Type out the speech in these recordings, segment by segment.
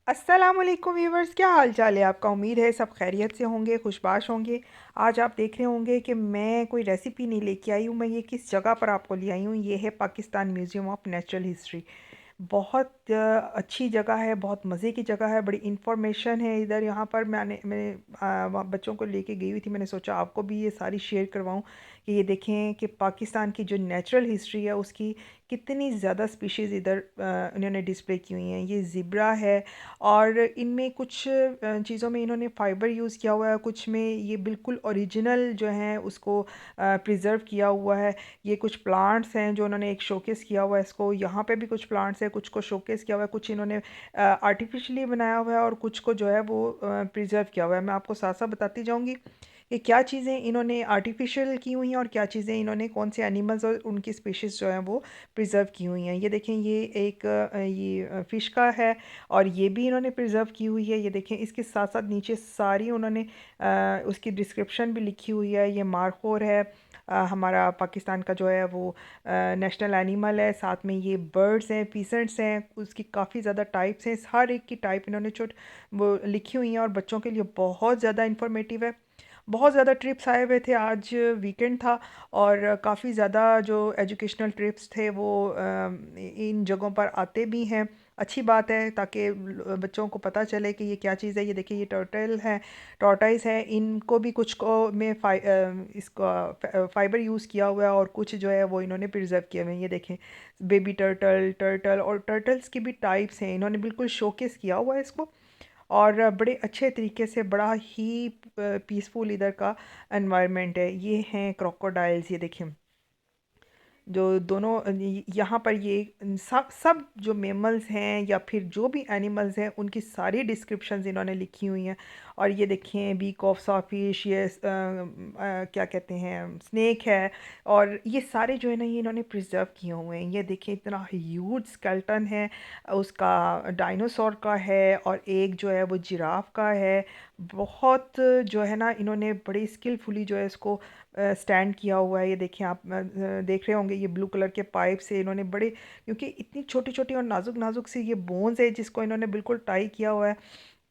अस्सलामुअलैकुम व्यूवर्स, क्या हाल चाल है आपका। उम्मीद है सब खैरियत से होंगे, खुशबाश होंगे। आज आप देख रहे होंगे कि मैं कोई रेसिपी नहीं लेके आई हूँ। मैं ये किस जगह पर आपको ले आई हूँ, ये है Pakistan museum of natural history. बहुत अच्छी जगह है, बहुत मज़े की जगह है, बड़ी इन्फॉर्मेशन है इधर। यहाँ पर मैंने वहाँ बच्चों को लेके गई हुई थी। मैंने सोचा आपको भी ये सारी शेयर करवाऊँ कि ये देखें कि पाकिस्तान की जो नेचुरल हिस्ट्री है उसकी कितनी ज़्यादा स्पीशीज़ इधर इन्होंने डिस्प्ले की हुई हैं। ये ज़िब्रा है और इनमें कुछ चीज़ों में इन्होंने फ़ाइबर यूज़ किया हुआ है, कुछ में ये बिल्कुल ओरिजिनल जो हैं उसको प्रिज़र्व किया हुआ है। ये कुछ प्लांट्स हैं जो उन्होंने एक शोकेस किया हुआ है इसको। यहाँ पे भी कुछ प्लांट्स हैं, कुछ को शोकेस किया हुआ है, कुछ इन्होंने आर्टिफिशियली बनाया हुआ है और कुछ को जो है वो प्रिज़र्व किया हुआ है। मैं आपको साथ साथ बताती जाऊँगी कि क्या चीज़ें इन्होंने आर्टिफिशियल की हुई हैं और क्या चीज़ें इन्होंने कौन से एनिमल्स और उनकी स्पीशीज़ जो हैं वो प्रिज़र्व की हुई हैं। ये देखें, ये एक ये फ़िश का है और ये भी इन्होंने प्रिज़र्व की हुई है। ये देखें, इसके साथ साथ नीचे सारी उन्होंने उसकी डिस्क्रिप्शन भी लिखी हुई है। ये मारखोर है, हमारा पाकिस्तान का जो है वो नेशनल एनिमल है। साथ में ये बर्ड्स हैं, पीसेंट्स हैं, उसकी काफ़ी ज़्यादा टाइप्स हैं। हर एक की टाइप इन्होंने वो लिखी हुई हैं और बच्चों के लिए बहुत ज़्यादा इन्फॉर्मेटिव है। बहुत ज़्यादा ट्रिप्स आए हुए थे, आज वीकेंड था और काफ़ी ज़्यादा जो एजुकेशनल ट्रिप्स थे वो इन जगहों पर आते भी हैं। अच्छी बात है ताकि बच्चों को पता चले कि ये क्या चीज़ है। ये देखिए, ये टर्टल है, टॉर्टाइस है। इनको भी कुछ को में इसका फाइबर यूज़ किया हुआ है और कुछ जो है वो इन्होंने प्रिजर्व किए हुए हैं। ये देखें, बेबी टर्टल, टर्टल और टर्टल्स की भी टाइप्स हैं। इन्होंने बिल्कुल शोकेस किया हुआ है इसको और बड़े अच्छे तरीके से, बड़ा ही पीसफुल इधर का एनवायरनमेंट है। ये हैं क्रोकोडाइल्स, ये देखें जो दोनों यहाँ पर ये सब सब जो मेमल्स हैं या फिर जो भी एनिमल्स हैं उनकी सारी डिस्क्रिप्शंस इन्होंने लिखी हुई हैं। और ये देखें, बीक ऑफ सॉफिश, ये क्या कहते हैं, स्नेक है। और ये सारे जो है ना, ये इन्होंने प्रिजर्व किए हुए हैं। ये देखें, इतना ह्यूज स्केल्टन है उसका, डायनासोर का है और एक जो है वो जिराफ का है। बहुत जो है ना, इन्होंने बड़ी स्किलफुली जो है इसको स्टैंड किया हुआ है। ये देखिए, आप देख रहे होंगे, ये ब्लू कलर के पाइप से इन्होंने बड़े, क्योंकि इतनी छोटी छोटी और नाजुक नाजुक सी ये बोन्स है जिसको इन्होंने बिल्कुल टाई किया हुआ है।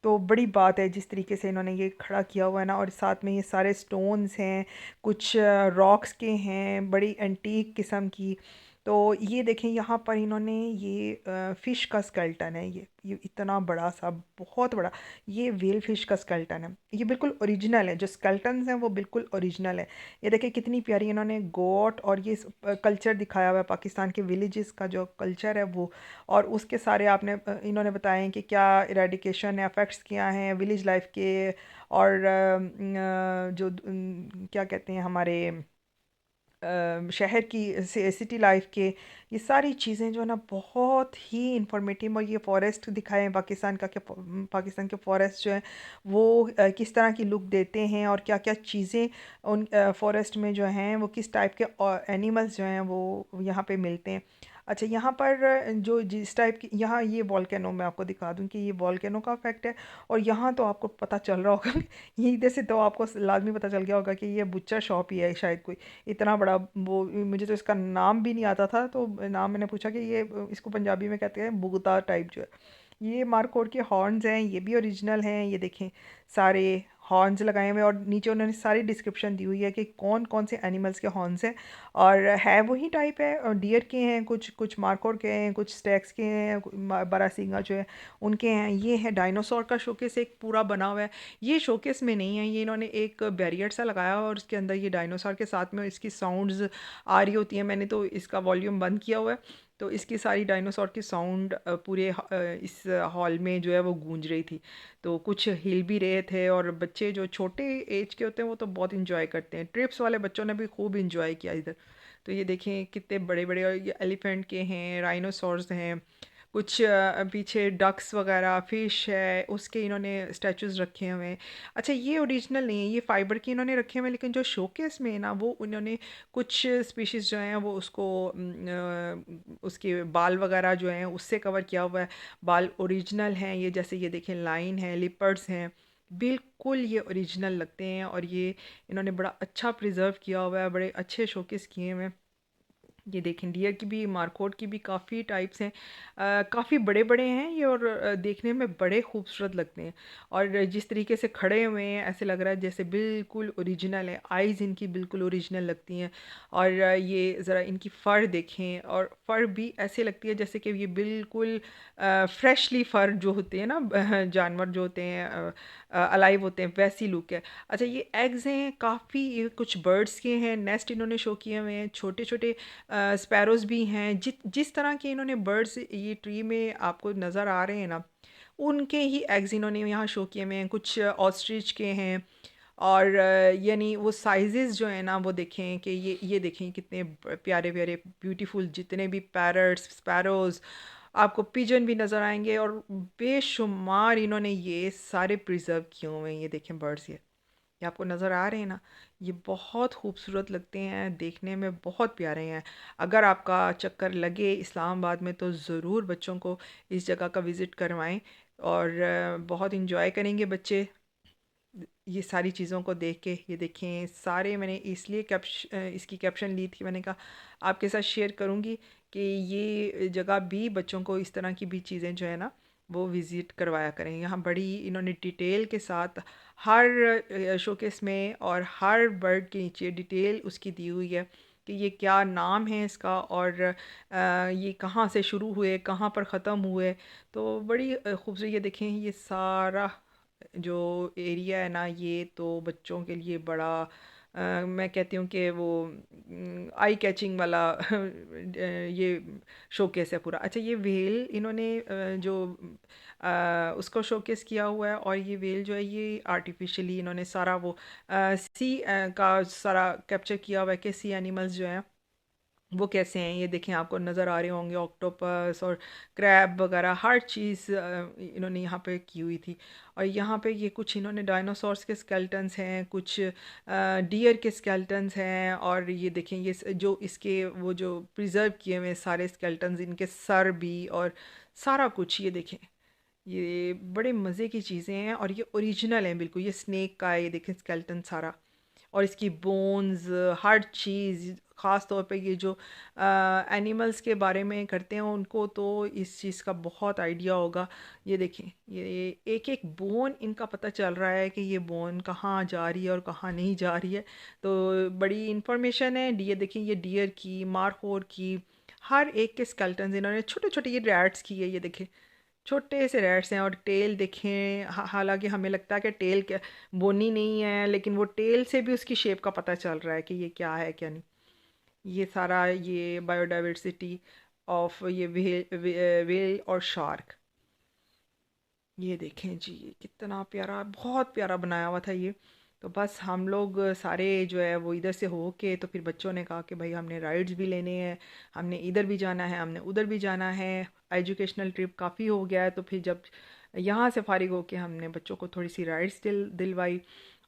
तो बड़ी बात है जिस तरीके से इन्होंने ये खड़ा किया हुआ है ना। और साथ में ये सारे स्टोन्स हैं, कुछ रॉक्स के हैं, बड़ी एंटीक किस्म की। तो ये देखें, यहाँ पर इन्होंने ये फ़िश का स्केल्टन है। ये इतना बड़ा सा, बहुत बड़ा, ये वेल फिश का स्केल्टन है। ये बिल्कुल ओरिजिनल है, जो स्केल्टन्स हैं वो बिल्कुल ओरिजिनल है। ये देखिए कितनी प्यारी इन्होंने गोट और ये कल्चर दिखाया हुआ है, पाकिस्तान के विलेजेस का जो कल्चर है वो। और उसके सारे आपने इन्होंने बताए हैं कि क्या इरेडिकेशन इफेक्ट्स क्या हैं विलेज लाइफ के। और जो क्या कहते हैं, हमारे शहर की सिटी लाइफ के, ये सारी चीज़ें जो है ना बहुत ही इंफॉर्मेटिव। और ये फॉरेस्ट दिखाए हैं पाकिस्तान का, कि पाकिस्तान के फॉरेस्ट जो है वो किस तरह की लुक देते हैं और क्या क्या चीज़ें उन फॉरेस्ट में जो हैं वो किस टाइप के एनिमल्स जो हैं वो यहाँ पे मिलते हैं। अच्छा, यहाँ पर जो जिस टाइप की, यहाँ ये वॉल्केनो, मैं आपको दिखा दूँ कि ये वॉल्केनो का इफेक्ट है। और यहाँ तो आपको पता चल रहा होगा ये इधर से तो आपको लाजमी पता चल गया होगा कि ये बुच्चर शॉप ही है शायद कोई, इतना बड़ा। वो मुझे तो इसका नाम भी नहीं आता था, तो नाम मैंने पूछा कि ये इसको पंजाबी में कहते हैं बुगता टाइप जो है। ये मारकोट के हॉर्न्स हैं, ये भी ओरिजिनल हैं। ये देखें, सारे हॉर्न्स लगाए हुए हैं और नीचे उन्होंने सारी डिस्क्रिप्शन दी हुई है कि कौन कौन से एनिमल्स के हॉर्न्स हैं। और है वही टाइप है, और डियर के हैं, कुछ कुछ मारकोट के हैं, कुछ स्टैक्स के हैं, बारासिंगा जो है उनके हैं। ये है डायनासोर का शोकेस एक पूरा बना हुआ है। ये शोकेस में नहीं है, ये इन्होंने एक बैरियर सा लगाया हुआ और उसके अंदर ये डायनासोर के साथ में इसकी साउंड्स आ रही होती हैं। मैंने तो इसका वॉल्यूम बंद किया हुआ है, तो इसकी सारी डायनासोर की साउंड पूरे इस हॉल में जो है वो गूंज रही थी। तो कुछ हिल भी रहे थे और बच्चे जो छोटे एज के होते हैं वो तो बहुत इंजॉय करते हैं। ट्रिप्स वाले बच्चों ने भी खूब इंजॉय किया इधर। तो ये देखें कितने बड़े बड़े, और ये एलिफेंट के हैं, राइनोसॉर्स हैं, कुछ पीछे डक्स वगैरह, फिश है, उसके इन्होंने स्टैचूज़ रखे हुए हैं। अच्छा, ये ओरिजिनल नहीं है, ये फाइबर के इन्होंने रखे हुए हैं, लेकिन जो शोकेस में है ना वो उन्होंने कुछ स्पीशीज़ जो हैं वो उसको उसके बाल वगैरह जो हैं उससे कवर किया हुआ है। बाल ओरिजिनल हैं ये, जैसे ये देखें, लाइन है, लिपर्ड्स हैं, बिल्कुल ये ओरिजिनल लगते हैं। और ये इन्होंने बड़ा अच्छा प्रिजर्व किया हुआ है, बड़े अच्छे शोकेस किए हुए हैं। ये देखें डियर की भी मारकोट की भी काफ़ी टाइप्स हैं। काफ़ी बड़े बड़े हैं ये और देखने में बड़े खूबसूरत लगते हैं। और जिस तरीके से खड़े हुए हैं ऐसे लग रहा है जैसे बिल्कुल ओरिजिनल है। आइज़ इनकी बिल्कुल ओरिजिनल लगती हैं। और ये ज़रा इनकी फ़र देखें और फ़र भी ऐसे लगती है जैसे कि ये बिल्कुल फ्रेशली फ़र जो होते हैं ना जानवर जो होते हैं अलाइव होते हैं वैसी लुक है। अच्छा ये एग्स हैं काफ़ी, ये कुछ बर्ड्स के हैं, नेस्ट इन्होंने शो किए हुए हैं, छोटे छोटे स्पैरोज़ भी हैं। जिस तरह के इन्होंने बर्ड्स ये ट्री में आपको नज़र आ रहे हैं ना, उनके ही एग्स इन्होंने यहाँ शो किए हुए हैं। कुछ ऑस्ट्रिच के हैं। और यानी वो साइजेस जो है ना वो देखें कि ये देखें कितने प्यारे प्यारे ब्यूटीफुल, जितने भी पैरट्स स्पैरोज़ आपको पिजन भी नज़र आएंगे। और बेशुमार इन्होंने ये सारे प्रिजर्व किए हुए हैं। ये देखें बर्ड्स, ये आपको नज़र आ रहे हैं ना, ये बहुत खूबसूरत लगते हैं, देखने में बहुत प्यारे हैं। अगर आपका चक्कर लगे इस्लामाबाद में तो ज़रूर बच्चों को इस जगह का विज़िट करवाएं। और बहुत इन्जॉय करेंगे बच्चे ये सारी चीज़ों को देख के। ये देखें सारे मैंने इसलिए इसकी कैप्शन ली थी, मैंने कहा आपके साथ शेयर करूँगी कि ये जगह भी बच्चों को इस तरह की भी चीज़ें जो है ना वो विज़िट करवाया करें। यहाँ बड़ी इन्होंने डिटेल के साथ हर शोकेस में और हर बर्ड के नीचे डिटेल उसकी दी हुई है कि ये क्या नाम है इसका और ये कहाँ से शुरू हुए कहाँ पर ख़त्म हुए। तो बड़ी खूबसूरत, ये देखें ये सारा जो एरिया है ना ये तो बच्चों के लिए बड़ा मैं कहती हूँ कि वो आई कैचिंग वाला ये शोकेस है पूरा। अच्छा ये वेल इन्होंने जो उसको शोकेस किया हुआ है। और ये वेल जो है ये आर्टिफिशियली इन्होंने सारा वो सी का सारा कैप्चर किया हुआ है कि सी एनिमल्स जो हैं वो कैसे हैं। ये देखें आपको नज़र आ रहे होंगे ऑक्टोपस और क्रैब वगैरह हर चीज़ इन्होंने यहाँ पे की हुई थी। और यहाँ पे ये कुछ इन्होंने डायनासोर्स के स्केल्टन्स हैं, कुछ डियर के स्केल्टन्स हैं। और ये देखें ये जो इसके वो जो प्रिजर्व किए हुए हैं सारे स्केल्टन्स, इनके सर भी और सारा कुछ। ये देखें ये बड़े मज़े की चीज़ें हैं और ये ओरिजिनल हैं बिल्कुल। ये स्नेक का है, ये देखें स्केल्टन सारा और इसकी बोन्स हर चीज़। ख़ास तौर पे ये जो एनिमल्स के बारे में करते हैं उनको तो इस चीज़ का बहुत आइडिया होगा। ये देखें ये एक एक बोन इनका पता चल रहा है कि ये बोन कहाँ जा रही है और कहाँ नहीं जा रही है। तो बड़ी इंफॉर्मेशन है। ये देखें ये डियर की, मारखोर की, हर एक के स्केल्टन्स इन्होंने छोटे छोटे, ये रैट्स की है। ये देखें छोटे से रैट्स हैं और टेल देखें। हालांकि हमें लगता है कि टेल क्या बोनी नहीं है, लेकिन वो टेल से भी उसकी शेप का पता चल रहा है कि ये क्या है क्या नहीं। ये सारा ये बायोडाइवर्सिटी ऑफ ये व्हेल और शार्क। ये देखें जी ये कितना प्यारा, बहुत प्यारा बनाया हुआ था ये। तो बस हम लोग सारे जो है वो इधर से हो के तो फिर बच्चों ने कहा कि भाई हमने राइड्स भी लेने हैं, हमने इधर भी जाना है, हमने उधर भी जाना है। एजुकेशनल ट्रिप काफ़ी हो गया है। तो फिर जब यहाँ से फारिग होके हमने बच्चों को थोड़ी सी राइड्स दिलवाई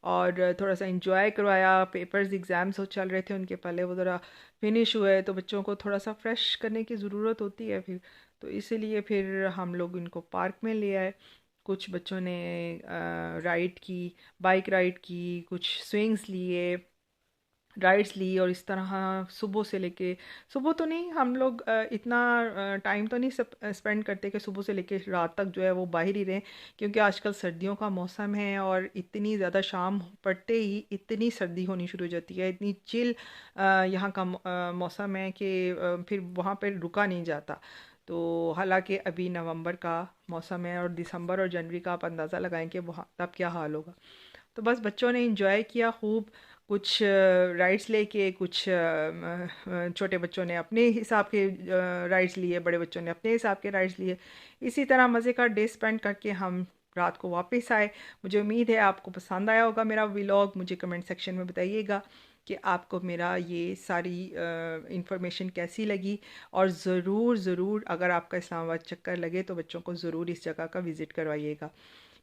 और थोड़ा सा इंजॉय करवाया। पेपर्स एग्ज़ाम्स हो चल रहे थे उनके, पहले वो ज़रा फिनिश हुए तो बच्चों को थोड़ा सा फ्रेश करने की ज़रूरत होती है फिर। तो इसीलिए फिर हम लोग इनको पार्क में ले आए। कुछ बच्चों ने राइड की, बाइक राइड की, कुछ स्विंग्स लिए, राइड्स ली। और इस तरह सुबह से लेके, सुबह तो नहीं हम लोग इतना टाइम तो नहीं स्पेंड करते कि सुबह से लेके रात तक जो है वो बाहर ही रहें, क्योंकि आजकल सर्दियों का मौसम है और इतनी ज़्यादा शाम पड़ते ही इतनी सर्दी होनी शुरू हो जाती है, इतनी चिल यहाँ का मौसम है कि फिर वहाँ पर रुका नहीं जाता। तो हालांकि अभी नवंबर का मौसम है और दिसंबर और जनवरी का आप अंदाज़ा लगाएं कि वहाँ तब क्या हाल होगा। तो बस बच्चों ने इंजॉय किया खूब। कुछ राइड्स लेके, कुछ छोटे बच्चों ने अपने हिसाब के राइड्स लिए, बड़े बच्चों ने अपने हिसाब के राइड्स लिए। इसी तरह मज़े का डे स्पेंड करके हम रात को वापस आए। मुझे उम्मीद है आपको पसंद आया होगा मेरा व्लॉग। मुझे कमेंट सेक्शन में बताइएगा कि आपको मेरा ये सारी इंफॉर्मेशन कैसी लगी। और ज़रूर ज़रूर अगर आपका इस्लामाबाद चक्कर लगे तो बच्चों को ज़रूर इस जगह का विज़िट करवाइएगा।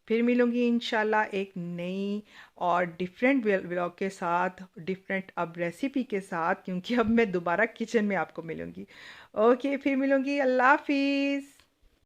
फिर मिलूँगी इंशाल्लाह एक नई और डिफरेंट व्लॉग के साथ, डिफरेंट अब रेसिपी के साथ, क्योंकि अब मैं दोबारा किचन में आपको मिलूँगी। ओके फिर मिलूँगी, अल्लाह हाफिज़।